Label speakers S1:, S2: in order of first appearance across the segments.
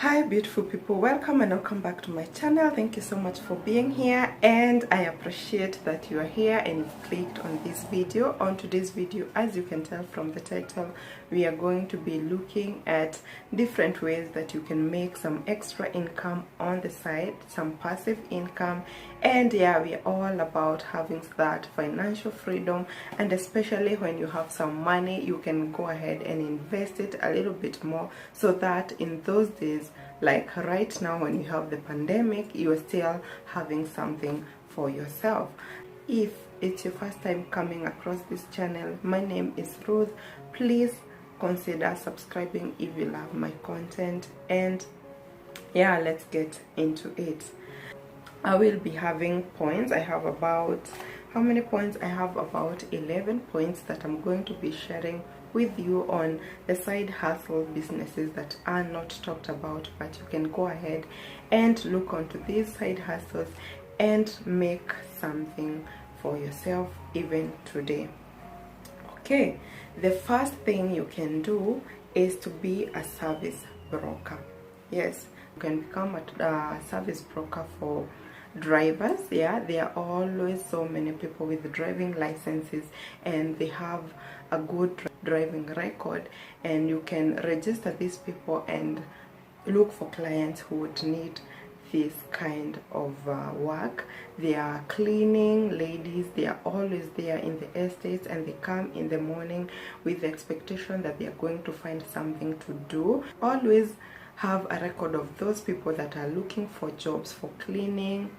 S1: Hi beautiful people, welcome and welcome back to my channel. Thank you so much for being here, and I appreciate that you are here and you've clicked on this video. On today's video, as you can tell from the title, we are going to be looking at different ways that you can make some extra income on the side, some passive income. And yeah, we are all about having that financial freedom, and especially when you have some money, you can go ahead and invest it a little bit more, so that in those days, like right now when you have the pandemic, you are still having something for yourself. If it's your first time coming across this channel, my name is Ruth. Please consider subscribing if you love my content, and yeah, let's get into it. I will be having points. I have about, how many points? I have about 11 points that I'm going to be sharing with you on the side hustle businesses that are not talked about, but you can go ahead and look onto these side hustles and make something for yourself even today. Okay, the first thing you can do is to be a service broker. Yes, you can become a service broker for drivers. Yeah, there are always so many people with driving licenses and they have a good driving record, and you can register these people and look for clients who would need this kind of work. They are cleaning ladies. They are always there in the estates, and they come in the morning with the expectation that they are going to find something to do. Always have a record of those people that are looking for jobs for cleaning.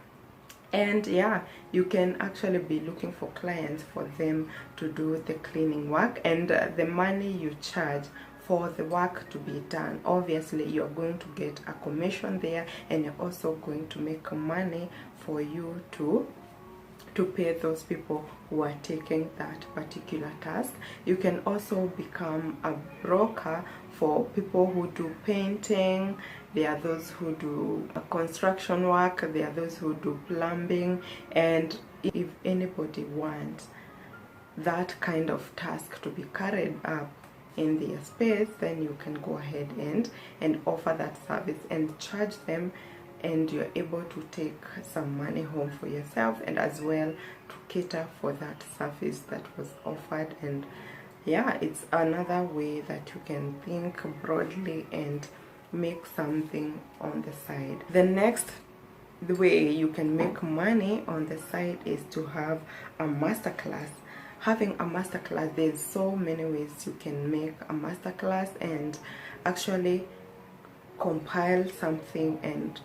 S1: And yeah, you can actually be looking for clients for them to do the cleaning work, and the money you charge for the work to be done, obviously you're going to get a commission there, and you're also going to make money for you to pay those people who are taking that particular task. You can also become a broker for people who do painting. There are those who do construction work. There are those who do plumbing. And if anybody wants that kind of task to be carried up in their space, then you can go ahead and offer that service and charge them, and you're able to take some money home for yourself, and as well to cater for that service that was offered. And yeah, it's another way that you can think broadly and make something on the side. The next way you can make money on the side is to have a masterclass. Having a masterclass, there's so many ways you can make a masterclass and actually compile something and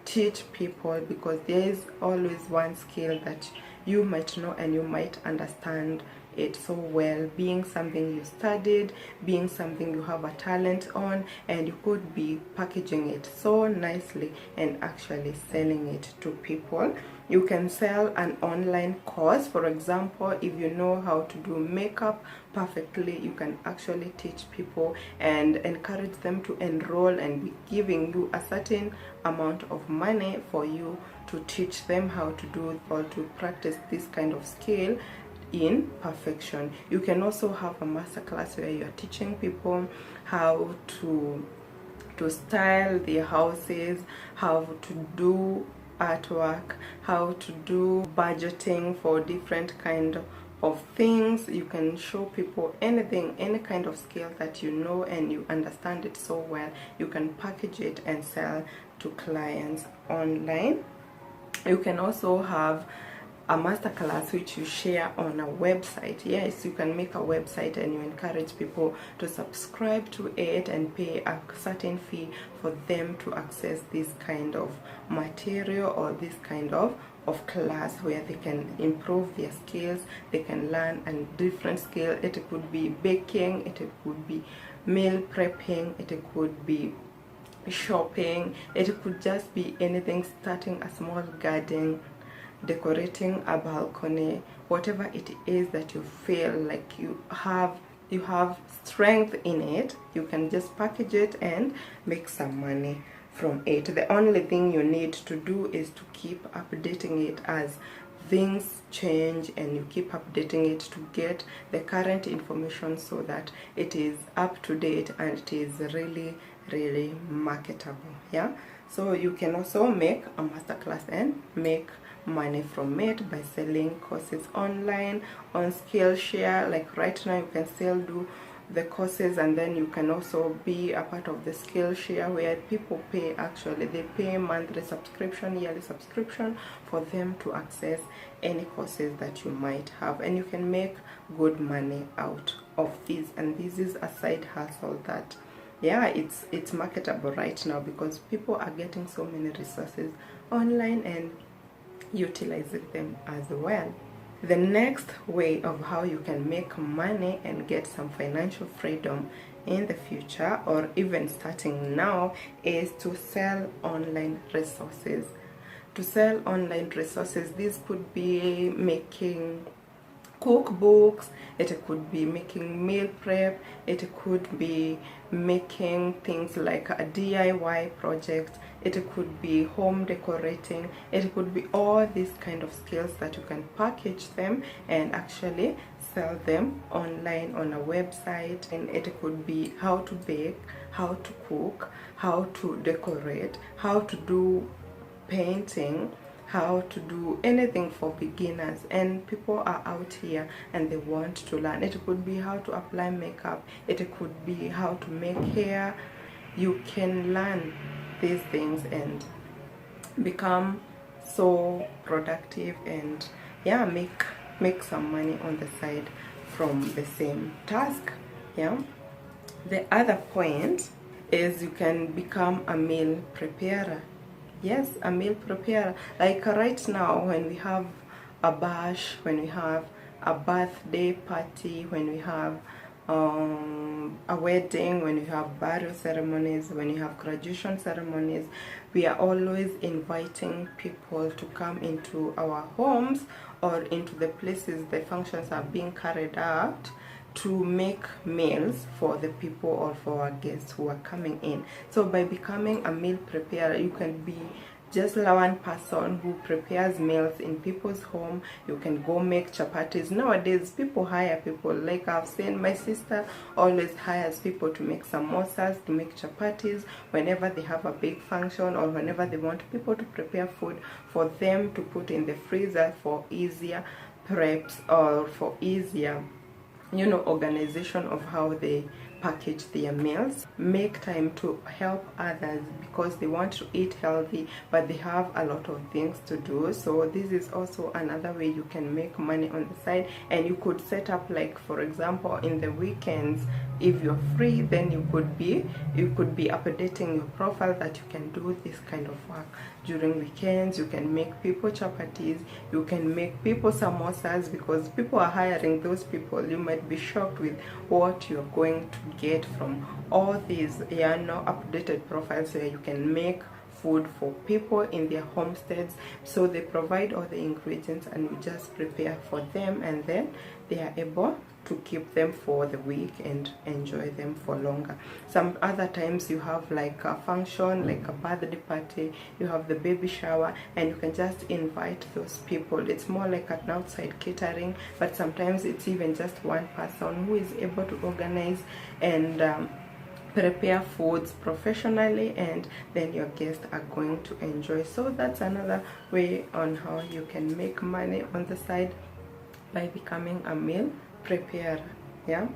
S1: teach people, because there is always one skill that you might know and you might understand it so well, being something you studied, being something you have a talent on, and you could be packaging it so nicely and actually selling it to people. You can sell an online course. For example, if you know how to do makeup perfectly, you can actually teach people and encourage them to enroll and be giving you a certain amount of money for you to teach them how to do or to practice this kind of skill in perfection. You can also have a masterclass where you are teaching people how to style their houses, how to do artwork, how to do budgeting for different kind of things. You can show people anything, any kind of skill that you know and you understand it so well. You can package it and sell to clients online. You can also have a masterclass which you share on a website. Yes, you can make a website and you encourage people to subscribe to it and pay a certain fee for them to access this kind of material or this kind of class where they can improve their skills. They can learn a different skill. It could be baking, it could be meal prepping, it could be shopping, it could just be anything, starting a small garden, decorating a balcony, whatever it is that you feel like you have strength in it. You can just package it and make some money from it. The only thing you need to do is to keep updating it as things change, and you keep updating it to get the current information so that it is up to date and it is really really marketable. Yeah, so you can also make a masterclass and make money from it by selling courses online on Skillshare. Like right now you can still do the courses, and then you can also be a part of the Skillshare where people pay, actually they pay monthly subscription, yearly subscription for them to access any courses that you might have, and you can make good money out of this. And this is a side hustle that, yeah, it's marketable right now because people are getting so many resources online and utilizing them as well. The next way of how you can make money and get some financial freedom in the future, or even starting now, is to sell online resources. To sell online resources, this could be making cookbooks, it could be making meal prep, it could be making things like a DIY project, it could be home decorating, it could be all these kind of skills that you can package them and actually sell them online on a website. And it could be how to bake, how to cook, how to decorate, how to do painting, how to do anything for beginners, and people are out here and they want to learn. It could be how to apply makeup, it could be how to make hair. You can learn these things and become so productive and, yeah, make some money on the side from the same task. Yeah, the other point is you can become a meal preparer. Yes, a meal preparer. Like right now, when we have a bash, when we have a birthday party, when we have a wedding, when we have burial ceremonies, when you have graduation ceremonies, we are always inviting people to come into our homes or into the places the functions are being carried out to make meals for the people or for our guests who are coming in. So by becoming a meal preparer, you can be just one person who prepares meals in people's home. You can go make chapatis. Nowadays people hire people. Like I've seen, my sister always hires people to make samosas, to make chapatis whenever they have a big function, or whenever they want people to prepare food for them to put in the freezer for easier preps, or for easier, you know, organization of how they package their meals. Make time to help others because they want to eat healthy but they have a lot of things to do. So this is also another way you can make money on the side. And you could set up, like for example, in the weekends, if you're free, then you could be updating your profile that you can do this kind of work during weekends. You can make people chapatis, you can make people samosas, because people are hiring those people. You might be shocked with what you're going to get from all these, yeah, no, updated profiles where you can make food for people in their homesteads. So they provide all the ingredients and you just prepare for them, and then they are able to keep them for the week and enjoy them for longer. Some other times you have like a function, like a birthday party, you have the baby shower, and you can just invite those people. It's more like an outside catering, but sometimes it's even just one person who is able to organize and prepare foods professionally, and then your guests are going to enjoy. So that's another way on how you can make money on the side by becoming a meal preparer. Yeah,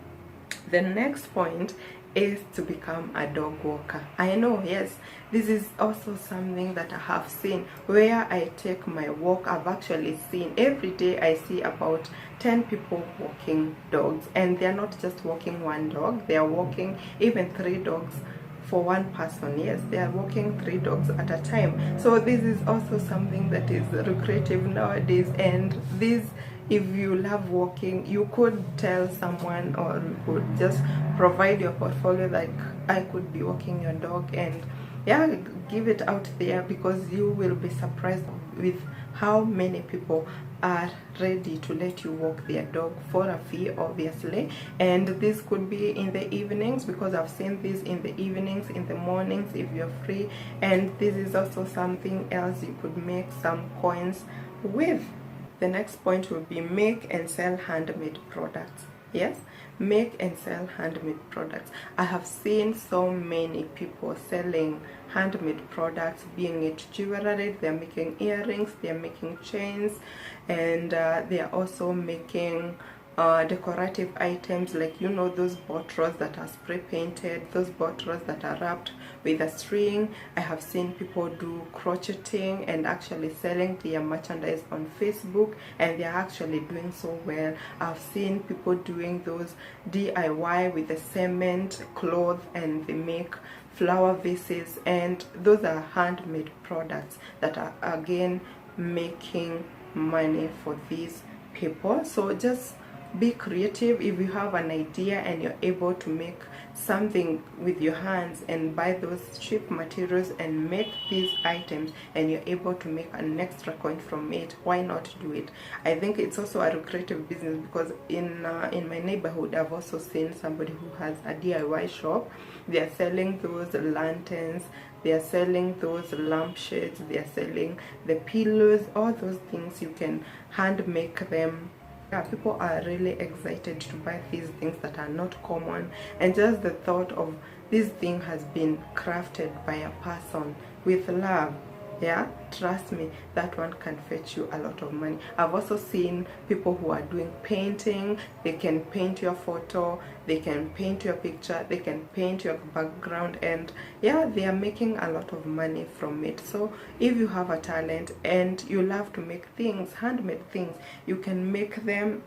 S1: the next point is to become a dog walker. I know, yes, this is also something that I have seen. Where I take my walk, I've actually seen every day I see about 10 people walking dogs, and they're not just walking one dog, they are walking even 3 dogs for one person. Yes, they are walking 3 dogs at a time. So this is also something that is lucrative nowadays. And this, if you love walking, you could tell someone, or you could just provide your portfolio like, I could be walking your dog, and yeah, give it out there, because you will be surprised with how many people are ready to let you walk their dog for a fee, obviously. And this could be in the evenings, because I've seen this in the evenings, in the mornings if you're free. And this is also something else you could make some coins with. The next point will be make and sell handmade products. Yes, make and sell handmade products. I have seen so many people selling handmade products, being it jewelry, they're making earrings, they're making chains, and they are also making decorative items, like, you know, those bottles that are spray painted, those bottles that are wrapped with a string. I have seen people do crocheting and actually selling their merchandise on Facebook, and they're actually doing so well. I've seen people doing those DIY with the cement cloth, and they make flower vases, and those are handmade products that are again making money for these people. So just be creative. If you have an idea and you're able to make something with your hands and buy those cheap materials and make these items, and you're able to make an extra coin from it, why not do it? I think it's also a lucrative business, because in my neighborhood I've also seen somebody who has a DIY shop. They are selling those lanterns, they are selling those lampshades, they are selling the pillows, all those things. You can hand make them. Yeah, people are really excited to buy these things that are not common, and just the thought of this thing has been crafted by a person with love. Yeah, trust me, that one can fetch you a lot of money. I've also seen people who are doing painting. They can paint your photo, they can paint your picture, they can paint your background, and yeah, they are making a lot of money from it. So if you have a talent and you love to make things, handmade things, you can make them.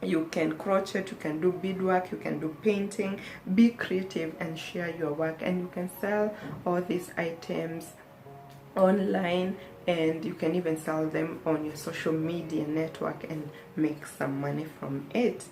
S1: You can crochet, you can do beadwork, you can do painting. Be creative and share your work, and you can sell all these items online, and you can even sell them on your social media network and make some money from it.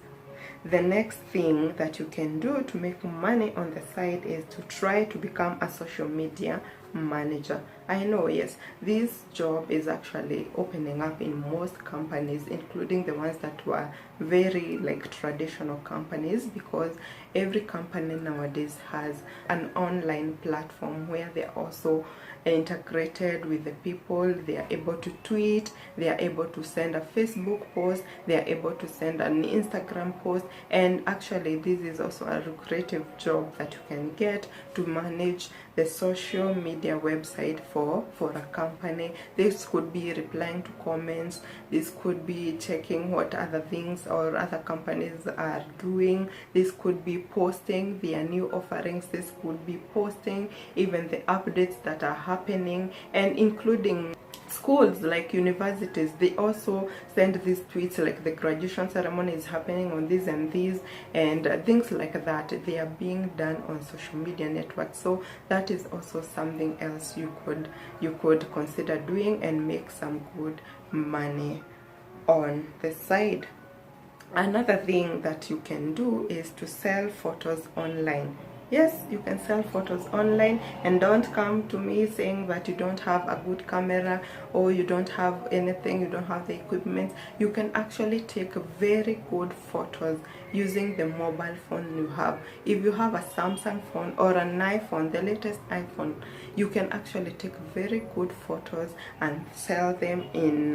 S1: The next thing that you can do to make money on the side is to try to become a social media manager. I know, yes, this job is actually opening up in most companies, including the ones that were very like traditional companies, because every company nowadays has an online platform where they're also integrated with the people. They are able to tweet, they are able to send a Facebook post, they are able to send an Instagram post. And actually this is also a lucrative job that you can get, to manage the social media website for a company. This could be replying to comments, this could be checking what other things or other companies are doing, this could be posting their new offerings, this could be posting even the updates that are happening, and including schools like universities. They also send these tweets like the graduation ceremony is happening on this and this, and things like that. They are being done on social media networks. So that is also something else you could consider doing and make some good money on the side. Another thing that you can do is to sell photos online. Yes, you can sell photos online, and don't come to me saying that you don't have a good camera or you don't have anything, you don't have the equipment. You can actually take very good photos using the mobile phone you have. If you have a Samsung phone or an iPhone, the latest iPhone, you can actually take very good photos and sell them in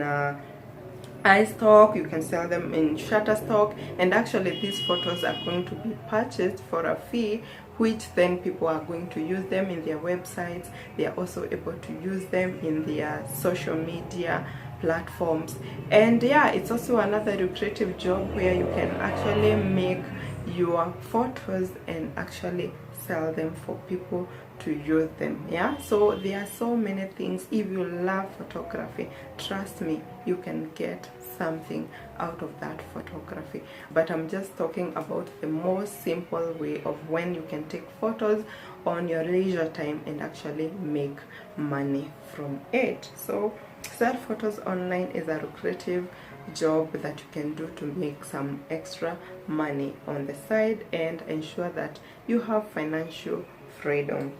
S1: iStock. You can sell them in Shutterstock, and actually these photos are going to be purchased for a fee, which then people are going to use them in their websites. They are also able to use them in their social media platforms. And yeah, it's also another lucrative job where you can actually make your photos and actually sell them for people to use them. Yeah, so there are so many things. If you love photography, trust me, you can get something out of that photography. But I'm just talking about the most simple way of when you can take photos on your leisure time and actually make money from it. So sell photos online is a lucrative job that you can do to make some extra money on the side and ensure that you have financial freedom.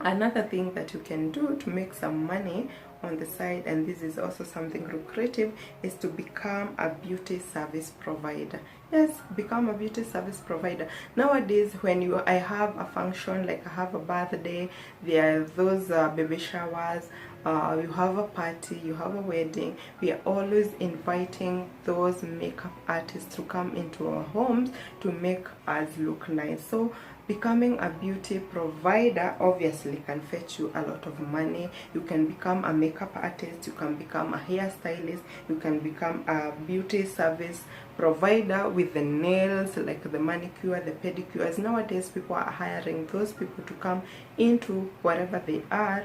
S1: Another thing that you can do to make some money on the side, and this is also something lucrative, is to become a beauty service provider. Yes, become a beauty service provider. Nowadays, when I have a function, like I have a birthday, there are those baby showers, you have a party, you have a wedding, we are always inviting those makeup artists to come into our homes to make us look nice. So becoming a beauty provider obviously can fetch you a lot of money. You can become a makeup artist, you can become a hairstylist, you can become a beauty service provider with the nails, like the manicure, the pedicures. Nowadays people are hiring those people to come into wherever they are,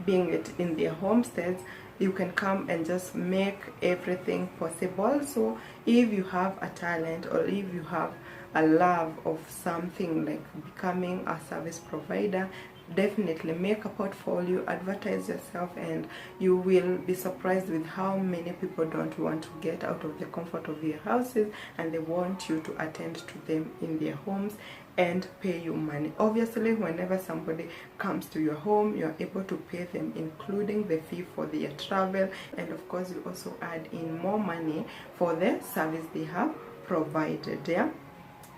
S1: being it in their homesteads. You can come and just make everything possible. So if you have a talent, or if you have a love of something like becoming a service provider, definitely make a portfolio, advertise yourself, and you will be surprised with how many people don't want to get out of the comfort of their houses, and they want you to attend to them in their homes and pay you money. Obviously, whenever somebody comes to your home, you are able to pay them, including the fee for their travel, and of course you also add in more money for the service they have provided. Yeah,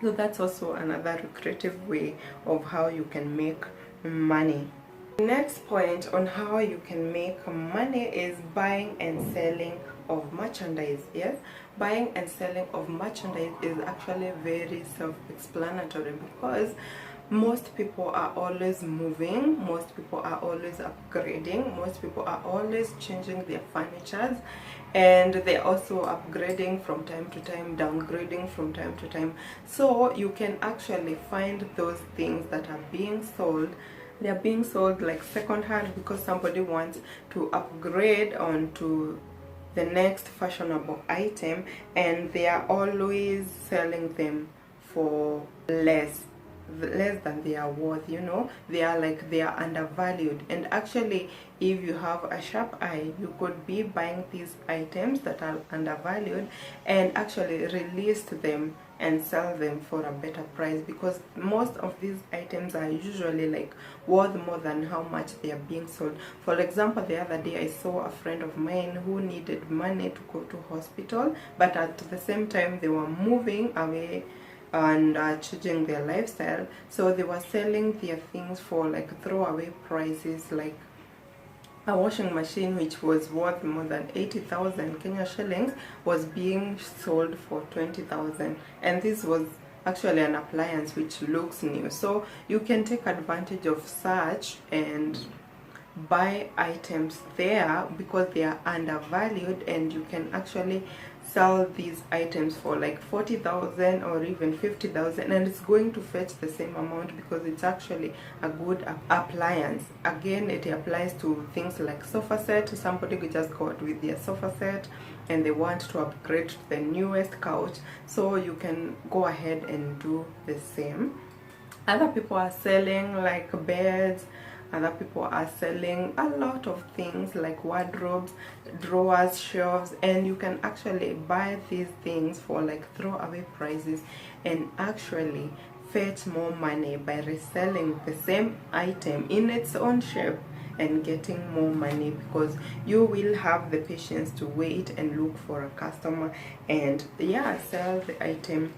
S1: so that's also another lucrative way of how you can make money. Next point on how you can make money is buying and selling of merchandise. Yes, buying and selling of merchandise is actually very self-explanatory, because most people are always moving, most people are always upgrading, most people are always changing their furnitures, and they're also upgrading from time to time, downgrading from time to time. So you can actually find those things that are being sold. They're being sold like second hand because somebody wants to upgrade onto the next fashionable item, and they are always selling them for less than they are worth. You know, they are undervalued. And actually, if you have a sharp eye, you could be buying these items that are undervalued and actually release them and sell them for a better price, because most of these items are usually like worth more than how much they are being sold. For example, the other day I saw a friend of mine who needed money to go to hospital, but at the same time they were moving away and changing their lifestyle, so they were selling their things for like throwaway prices. Like a washing machine which was worth more than 80,000 Kenya shillings was being sold for 20,000, and this was actually an appliance which looks new. So you can take advantage of such and buy items there because they are undervalued, and you can actually sell these items for like 40,000 or even 50,000, and it's going to fetch the same amount because it's actually a good appliance. Again, it applies to things like sofa set. Somebody could just go out with their sofa set and they want to upgrade to the newest couch, so you can go ahead and do the same. Other people are selling like beds. Other people are selling a lot of things like wardrobes, drawers, shelves, and you can actually buy these things for like throwaway prices and actually fetch more money by reselling the same item in its own shape and getting more money, because you will have the patience to wait and look for a customer and yeah, sell the item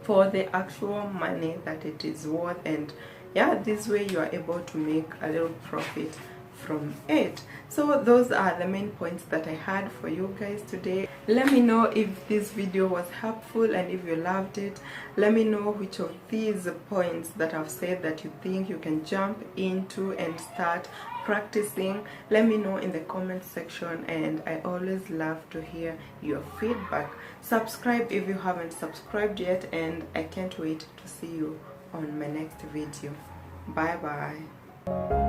S1: for the actual money that it is worth. And yeah, this way you are able to make a little profit from it. So those are the main points that I had for you guys today. Let me know if this video was helpful, and if you loved it, let me know which of these points that I've said that you think you can jump into and start practicing. Let me know in the comment section, and I always love to hear your feedback. Subscribe if you haven't subscribed yet, and I can't wait to see you on my next video. Bye bye.